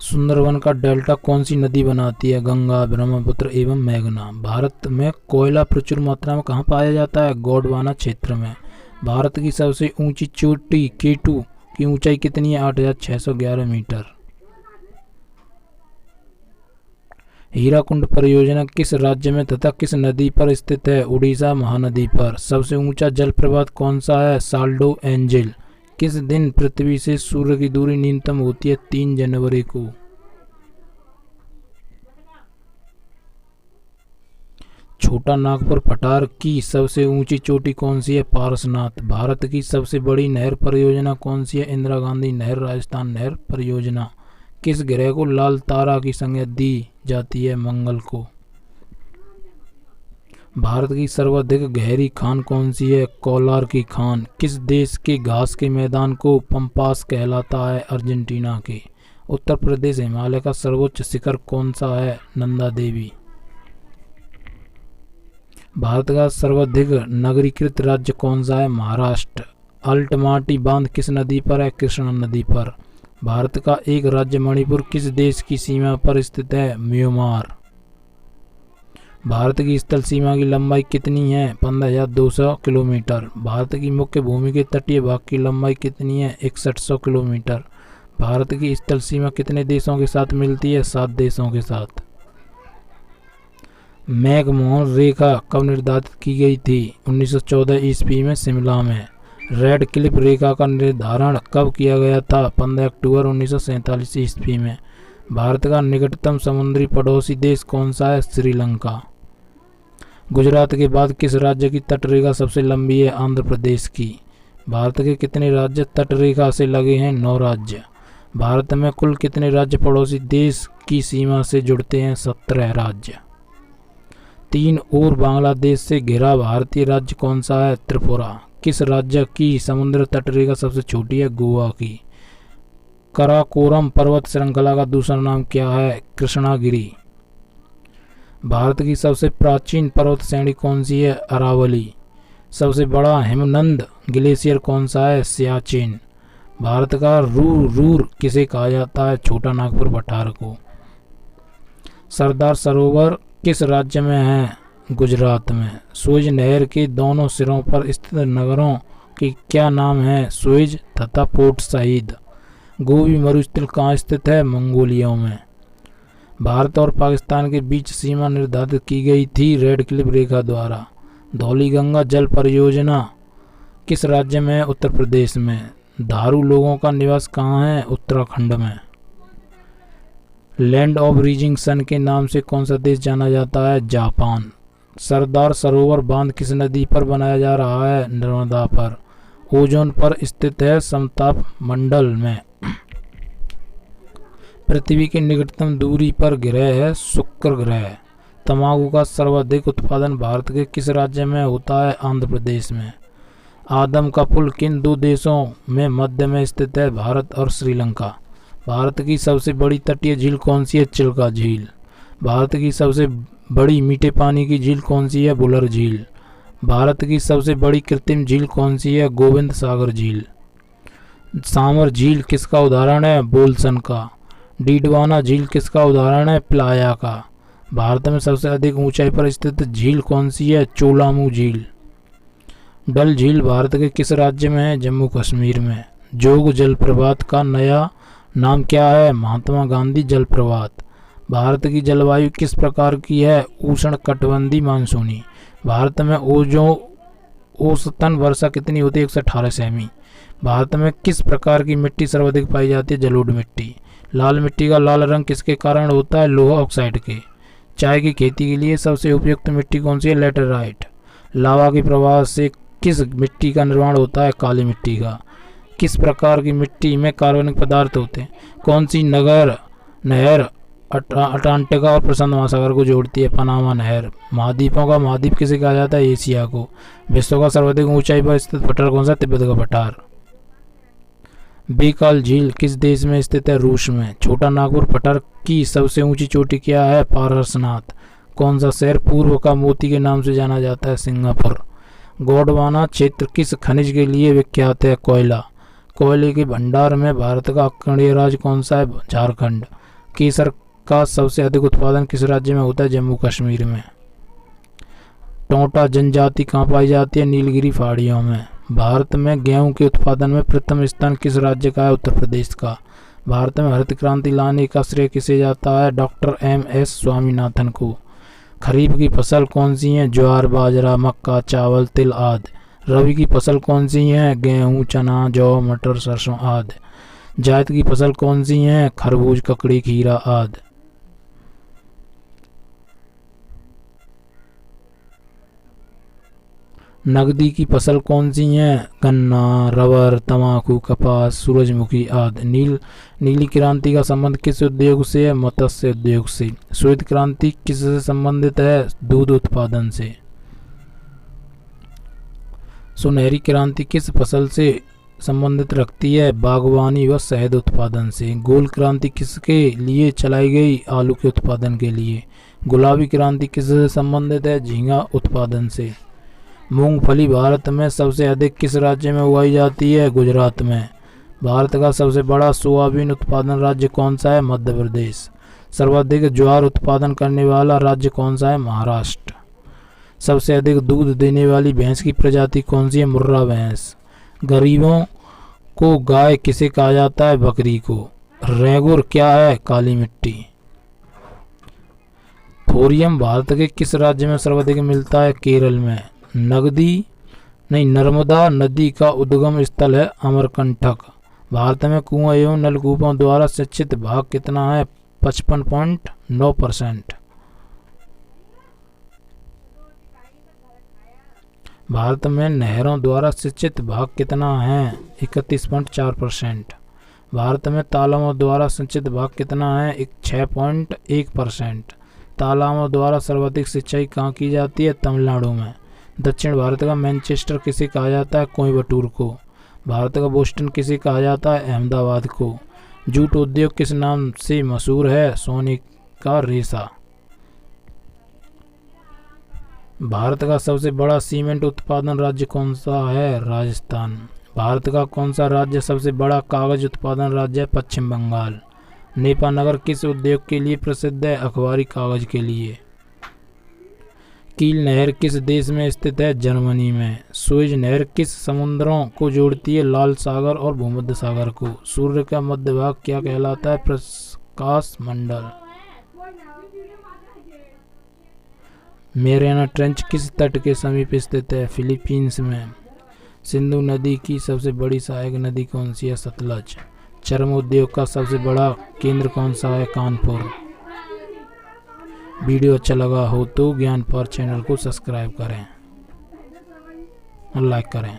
सुंदरवन का डेल्टा कौन सी नदी बनाती है? गंगा, ब्रह्मपुत्र एवं मेघना। भारत में कोयला प्रचुर मात्रा में कहाँ पाया जाता है? गोंडवाना क्षेत्र में। भारत की सबसे ऊंची चोटी केटू की ऊंचाई कितनी है? 8,611 मीटर। हीराकुंड परियोजना किस राज्य में तथा किस नदी पर स्थित है? उड़ीसा महानदी पर। सबसे ऊंचा जलप्रपात कौन सा है? साल्डो एंजेल। किस दिन पृथ्वी से सूर्य की दूरी न्यूनतम होती है? 3 जनवरी को। छोटा नागपुर पठार की सबसे ऊंची चोटी कौन सी है? पारसनाथ। भारत की सबसे बड़ी नहर परियोजना कौन सी है? इंदिरा गांधी नहर राजस्थान नहर परियोजना। किस ग्रह को लाल तारा की संज्ञा दी जाती है? मंगल को। भारत की सर्वाधिक गहरी खान कौन सी है? कोलार की खान। किस देश के घास के मैदान को पंपास कहलाता है? अर्जेंटीना के। उत्तर प्रदेश हिमालय का सर्वोच्च शिखर कौन सा है? नंदा देवी। भारत का सर्वाधिक नगरीकृत राज्य कौन सा है? महाराष्ट्र। अल्टमाटी बांध किस नदी पर है? कृष्णा नदी पर। भारत का एक राज्य मणिपुर किस देश की सीमा पर स्थित है? म्यांमार। भारत की स्थल सीमा की लंबाई कितनी है? 15,200 किलोमीटर। भारत की मुख्य भूमि के तटीय भाग की लंबाई कितनी है? 6100 किलोमीटर। भारत की स्थल सीमा कितने देशों के साथ मिलती है? 7 देशों के साथ। मैकमोहन रेखा कब निर्धारित की गई थी? 1914 ईस्वी में शिमला में। रेड क्लिफ रेखा का निर्धारण कब किया गया था? 15 अक्टूबर 1947 ईस्वी में। भारत का निकटतम समुद्री पड़ोसी देश कौन सा है? श्रीलंका। गुजरात के बाद किस राज्य की तटरेखा सबसे लंबी है? आंध्र प्रदेश की। भारत के कितने राज्य तटरेखा से लगे हैं? 9 राज्य। भारत में कुल कितने राज्य पड़ोसी देश की सीमा से जुड़ते हैं? 17 राज्य। 3 और बांग्लादेश से घिरा भारतीय राज्य कौन सा है? त्रिपुरा। किस राज्य की समुद्र तटरेखा सबसे छोटी है? गोवा की। कराकोरम पर्वत श्रृंखला का दूसरा नाम क्या है? कृष्णागिरी। भारत की सबसे प्राचीन पर्वत श्रेणी कौन सी है? अरावली। सबसे बड़ा हिमनद ग्लेशियर कौन सा है? सियाचिन। भारत का रूर किसे कहा जाता है? छोटा नागपुर पठार को। सरदार सरोवर किस राज्य में है? गुजरात में। सुएज नहर के दोनों सिरों पर स्थित नगरों के क्या नाम है? सुएज तथा पोर्ट साइद। गोबी मरुस्थल कहाँ स्थित है? मंगोलिया में। भारत और पाकिस्तान के बीच सीमा निर्धारित की गई थी रेड क्लिफ रेखा द्वारा। धौलीगंगा जल परियोजना किस राज्य में है? उत्तर प्रदेश में। धारू लोगों का निवास कहाँ है? उत्तराखंड में। लैंड ऑफ रीजिंग सन के नाम से कौन सा देश जाना जाता है? जापान। सरदार सरोवर बांध किस नदी पर बनाया जा रहा है? नर्मदा पर। ओजोन पर स्थित है समताप मंडल में। पृथ्वी के निकटतम दूरी पर ग्रह है शुक्र ग्रह। तंबाकू का सर्वाधिक उत्पादन भारत के किस राज्य में होता है? आंध्र प्रदेश में। आदम का पुल किन 2 देशों में मध्य में स्थित है? भारत और श्रीलंका। भारत की सबसे बड़ी तटीय झील कौन सी है? चिल्का झील। भारत की सबसे बड़ी मीठे पानी की झील कौन सी है? बुलर झील। भारत की सबसे बड़ी कृत्रिम झील कौन सी है? गोविंद सागर झील। सामर झील किसका उदाहरण है? बोल्सन का। डीडवाना झील किसका उदाहरण है? प्लाया का। भारत में सबसे अधिक ऊंचाई पर स्थित झील कौन सी है? चोलामू झील। डल झील भारत के किस राज्य में है? जम्मू कश्मीर में। जोग जलप्रपात का नया नाम क्या है? महात्मा गांधी जलप्रपात। भारत की जलवायु किस प्रकार की है? उष्ण कटिबंधीय मानसूनी। भारत में औसतन वर्षा कितनी होती है? 118 सेमी। भारत में किस प्रकार की मिट्टी सर्वाधिक पाई जाती है? जलोढ़ मिट्टी। लाल मिट्टी का लाल रंग किसके कारण होता है? लोहा ऑक्साइड के। चाय की खेती के लिए सबसे उपयुक्त मिट्टी कौन सी है? लैटेराइट। लावा के प्रवाह से किस मिट्टी का निर्माण होता है? काली मिट्टी का। किस प्रकार की मिट्टी में कार्बनिक पदार्थ होते हैं? कौन सी नहर अटलांटिका और प्रशांत महासागर को जोड़ती है? पनामा नहर। महाद्वीपों का महाद्वीप किसे कहा जाता है? एशिया को। विश्व का सर्वाधिक ऊंचाई पर स्थित पठार कौन सा? तिब्बत का पठार। बेकाल झील किस देश में स्थित है? रूस में। छोटा नागपुर पठार की सबसे ऊंची चोटी क्या है? पारसनाथ। कौन सा शहर पूर्व का मोती के नाम से जाना जाता है? सिंगापुर। गोंडवाना क्षेत्र किस खनिज के लिए विख्यात है? कोयला। कोयले के भंडार में भारत का अग्रणी राज्य कौन सा है? झारखंड। केसर का सबसे अधिक उत्पादन किस राज्य में होता है? जम्मू कश्मीर में। टोंटा जनजाति कहाँ पाई जाती है? नीलगिरी पहाड़ियों में। भारत में गेहूं के उत्पादन में प्रथम स्थान किस राज्य का है? उत्तर प्रदेश का। भारत में हरित क्रांति लाने का श्रेय किसे जाता है? Doctor MS. स्वामीनाथन को। खरीफ की फसल कौन सी है? ज्वार, बाजरा, मक्का, चावल, तिल आदि। रबी की फसल कौन सी है? गेहूं, चना, जौ, मटर, सरसों आदि। जायद की फसल कौन सी है? खरबूज, ककड़ी, खीरा आदि। नकदी की फसल कौन सी है? गन्ना, रबर, तंबाकू, कपास, सूरजमुखी आदि। नीली क्रांति का संबंध किस उद्योग से है? मत्स्य उद्योग से। श्वेत क्रांति किससे संबंधित है? दूध उत्पादन से। सुनहरी क्रांति किस फसल से संबंधित रखती है? बागवानी व शहद उत्पादन से। गोल क्रांति किसके लिए चलाई गई? आलू के उत्पादन के लिए। गुलाबी क्रांति किससे संबंधित है? झींगा उत्पादन से। मूंगफली भारत में सबसे अधिक किस राज्य में उगाई जाती है? गुजरात में। भारत का सबसे बड़ा सोयाबीन उत्पादन राज्य कौन सा है? मध्य प्रदेश। सर्वाधिक ज्वार उत्पादन करने वाला राज्य कौन सा है? महाराष्ट्र। सबसे अधिक दूध देने वाली भैंस की प्रजाति कौन सी है? मुर्रा भैंस। गरीबों को गाय किसे कहा जाता है? बकरी को। रेगुर क्या है? काली मिट्टी। थोरियम भारत के किस राज्य में सर्वाधिक मिलता है? केरल में। नर्मदा नदी का उद्गम स्थल है अमरकंटक। भारत में कुआं एवं नलकूपों द्वारा सिंचित भाग कितना है? 55.9%। भारत में नहरों द्वारा सिंचित भाग कितना है? 31.4%। भारत में तालाबों द्वारा सिंचित भाग कितना है? 6.1%। तालाबों द्वारा सर्वाधिक सिंचाई कहाँ की जाती है? तमिलनाडु में। दक्षिण भारत का मैनचेस्टर किसे कहा जाता है? कोयम्बटूर को। भारत का बोस्टन किसे कहा जाता है? अहमदाबाद को। जूट उद्योग किस नाम से मशहूर है? सोने का रेशा। भारत का सबसे बड़ा सीमेंट उत्पादन राज्य कौन सा है? राजस्थान। भारत का कौन सा राज्य सबसे बड़ा कागज उत्पादन राज्य है? पश्चिम बंगाल। नेपानगर किस उद्योग के लिए प्रसिद्ध है? अखबारी कागज के लिए। कील नहर किस देश में स्थित है? जर्मनी में। सुएज नहर किस समुद्रों को जोड़ती है? लाल सागर और भूमध्य सागर को। सूर्य का मध्य भाग क्या कहलाता है? प्रकाश मंडल। मैरियाना ट्रेंच किस तट के समीप स्थित है? फिलीपींस में। सिंधु नदी की सबसे बड़ी सहायक नदी कौन सी है? सतलज। चर्म उद्योग का सबसे बड़ा केंद्र कौन सा है? कानपुर। वीडियो अच्छा लगा हो तो ज्ञान पार चैनल को सब्सक्राइब करें और लाइक करें।